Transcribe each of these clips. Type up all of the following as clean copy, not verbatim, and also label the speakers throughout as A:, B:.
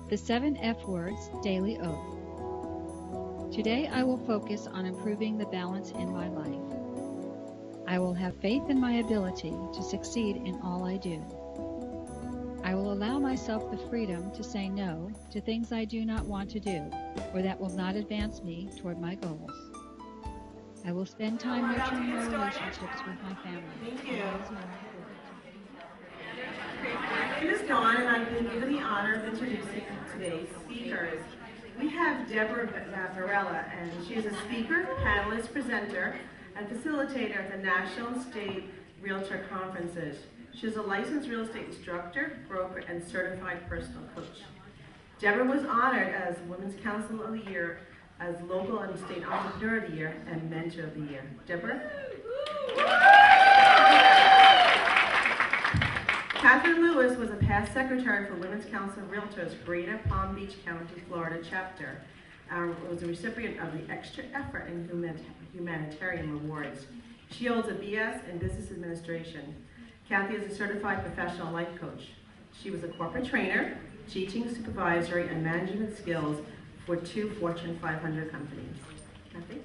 A: The 7 F Words Daily Oath. Today I will focus on improving the balance in my life. I will have faith in my ability to succeed in all I do. I will allow myself the freedom to say no to things I do not want to do or that will not advance me toward my goals. I will spend time nurturing my relationships with my family.
B: Thank you. My name is Dawn, and I've been given the honor of introducing today's speakers. We have Deborah Varela, and she is a speaker, panelist, presenter, and facilitator at the National and State Realtor Conferences. She is a licensed real estate instructor, broker, and certified personal coach. Deborah was honored as Women's Council of the Year, as Local and State Entrepreneur of the Year, and Mentor of the Year. Deborah? Catherine Lewis was a past secretary for Women's Council of Realtors, Greater Palm Beach County, Florida chapter. Was a recipient of the Extra Effort in Humanitarian Awards. She holds a BS in Business Administration. Kathy is a certified professional life coach. She was a corporate trainer, teaching, supervisory, and management skills for 2 Fortune 500 companies. Kathy?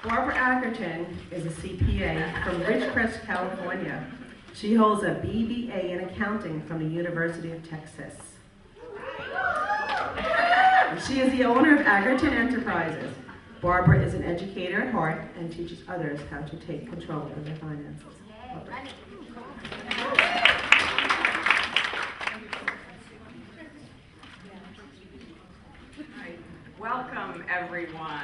B: Barbara Ackerton is a CPA from Ridgecrest, California. She holds a BBA in accounting from the University of Texas. She is the owner of Ackerton Enterprises. Barbara is an educator at heart and teaches others how to take control of their finances.
C: Welcome, everyone,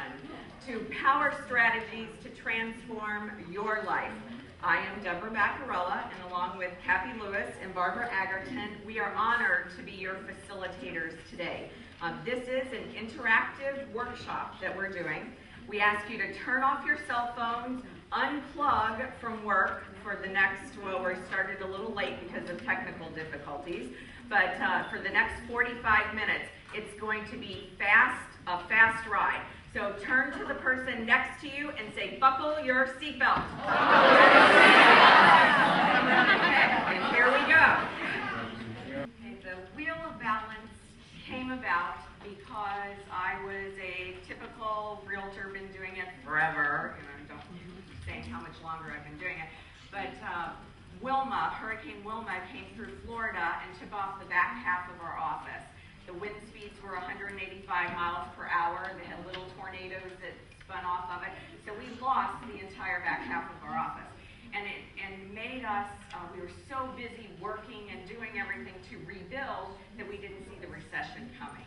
C: to Power Strategies to Transform Your Life. I am Deborah Vaccarella, and along with Kathy Lewis and Barbara Ackerton, we are honored to be your facilitators today. This is an interactive workshop that we're doing. We ask you to turn off your cell phones, unplug from work for the next, well, we started a little late because of technical difficulties, but for the next 45 minutes, it's going to be a fast ride. So turn to the person next to you and say, buckle your seatbelt. Okay, and here we go. Okay, the Wheel of Balance came about because I was a typical realtor, been doing it forever. Don't say how much longer I've been doing it. But Hurricane Wilma came through Florida and took off the back half of our office. The wind speeds were 185 miles per hour. They had little tornadoes that spun off of it. So we lost the entire back half of our office. And it made us, we were so busy working and doing everything to rebuild that we didn't see the recession coming.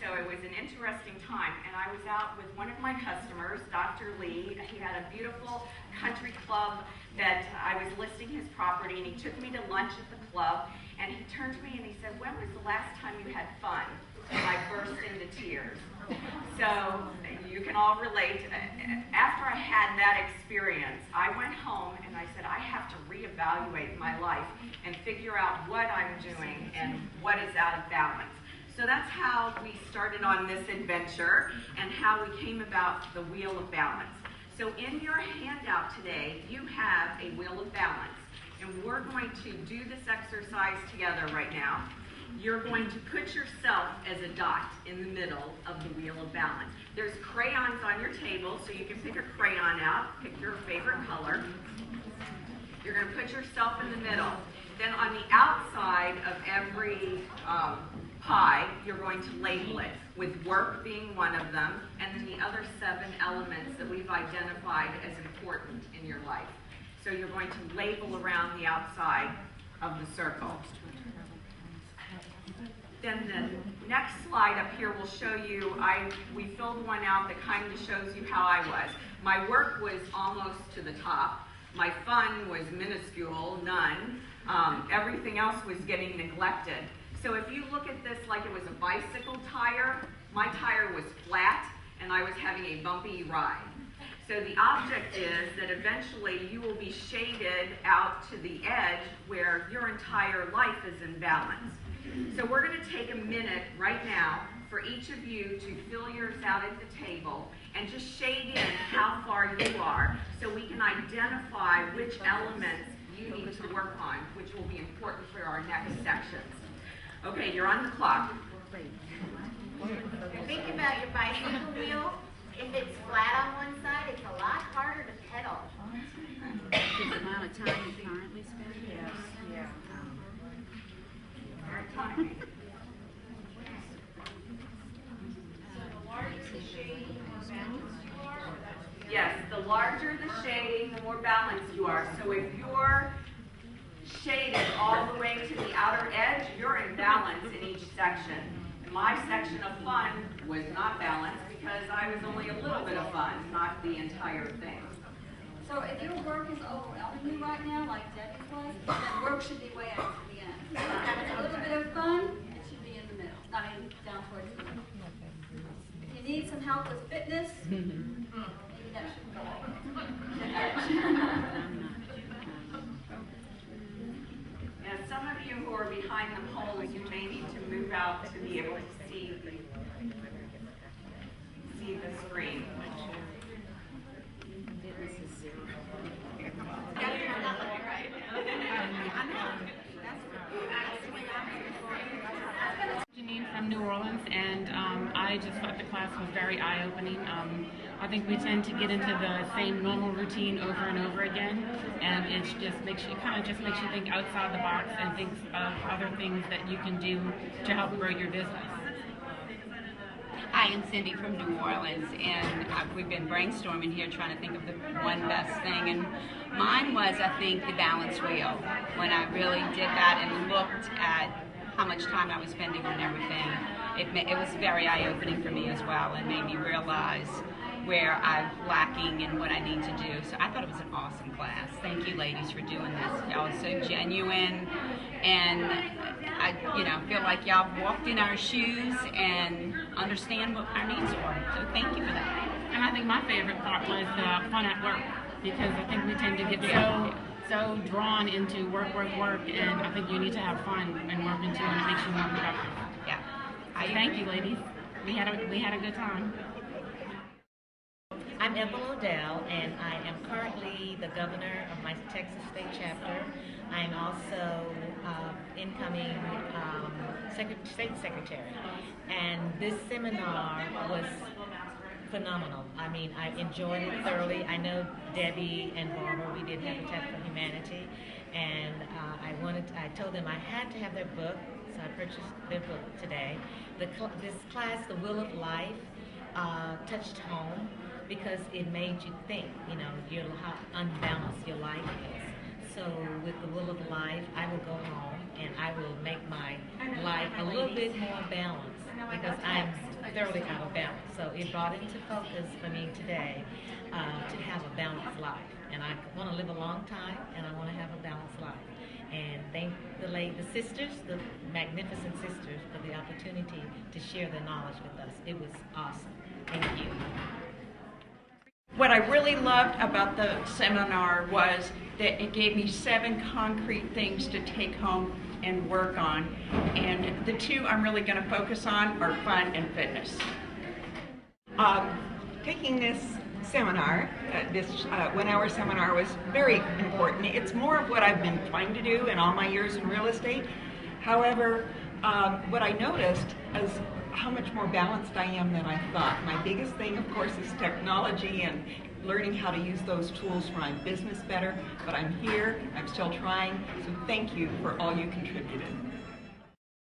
C: So it was an interesting time, and I was out with one of my customers, Dr. Lee. He had a beautiful country club that I was listing his property, and he took me to lunch at the club, and he turned to me and he said, when was the last time you had fun? And I burst into tears. So you can all relate. After I had that experience, I went home and I said, I have to reevaluate my life and figure out what I'm doing and what is out of balance. So that's how we started on this adventure and how we came about the Wheel of Balance. So in your handout today, you have a Wheel of Balance. And we're going to do this exercise together right now. You're going to put yourself as a dot in the middle of the Wheel of Balance. There's crayons on your table, so you can pick a crayon out, pick your favorite color. You're going to put yourself in the middle. Then on the outside of every pie, you're going to label it, with work being one of them, and then the other 7 elements that we've identified as important in your life. So you're going to label around the outside of the circle. Then the next slide up here will show you, we filled one out that kind of shows you how I was. My work was almost to the top. My fun was minuscule, none. Everything else was getting neglected. So if you look at this like it was a bicycle tire, my tire was flat and I was having a bumpy ride. So the object is that eventually you will be shaded out to the edge where your entire life is in balance. So we're going to take a minute right now for each of you to fill yours out at the table and just shade in how far you are so we can identify which elements you need to work on, which will be important. important for our next sections. Okay, you're on the clock.
D: Think about your bicycle wheel. If it's flat on one side, it's a lot harder to pedal.
E: The amount of time you currently spend? Yes.
D: Yeah.
C: Yes, the larger the shading, the more balanced you are. So if you're shaded all the way to the outer edge, you're in balance in each section. My section of fun was not balanced because I was only a little bit of fun, not the entire thing.
E: So if your work is overwhelming you right now, like Debbie's was, then work should be way out to the end. If it's a little bit of fun, it should be in the middle. I mean, down towards the middle. If you need some help with fitness, maybe that should go over.
C: And some of you who are behind the poles, you may need to move out to be able to see the screen.
F: Janine from New Orleans, and I just thought the class was very eye-opening. I think we tend to get into the same normal routine over and over again, and it just makes you think outside the box and think of other things that you can do to help grow your business.
G: Hi, I'm Cindy from New Orleans, and we've been brainstorming here trying to think of the one best thing, and mine was, I think, the balance wheel. When I really did that and looked at how much time I was spending on everything, it was very eye-opening for me as well, and made me realize where I'm lacking and what I need to do. So I thought it was an awesome class. Thank you, ladies, for doing this. Y'all are so genuine, and I feel like y'all walked in our shoes and understand what our needs are. So thank you for that.
F: And I think my favorite part was the fun at work, because I think we tend to get so drawn into work, and I think you need to have fun and work into it, and it makes you more productive.
G: Yeah.
F: So thank you, ladies. We had a good time.
H: I'm Ethel Odell, and I am currently the governor of my Texas State chapter. I am also incoming state secretary. And this seminar was phenomenal. I mean, I enjoyed it thoroughly. I know Debbie and Barbara, we did Habitat for Humanity, and I told them I had to have their book, so I purchased their book today. This class, The Wheel of Life, touched home, because it made you think, how unbalanced your life is. So with The Wheel of Life, I will go home and I will make my life a little bit more balanced, because I'm thoroughly out of balance. So it brought into focus for me today to have a balanced life. And I want to live a long time, and I want to have a balanced life. And thank the sisters, the magnificent sisters, for the opportunity to share their knowledge with us. It was awesome. Thank you.
I: What I really loved about the seminar was that it gave me 7 concrete things to take home and work on. And the 2 I'm really going to focus on are fun and fitness.
J: Taking this seminar, this 1-hour seminar, was very important. It's more of what I've been trying to do in all my years in real estate. However, what I noticed is how much more balanced I am than I thought. My biggest thing, of course, is technology and learning how to use those tools for my business better. But I'm here, I'm still trying, so thank you for all you contributed.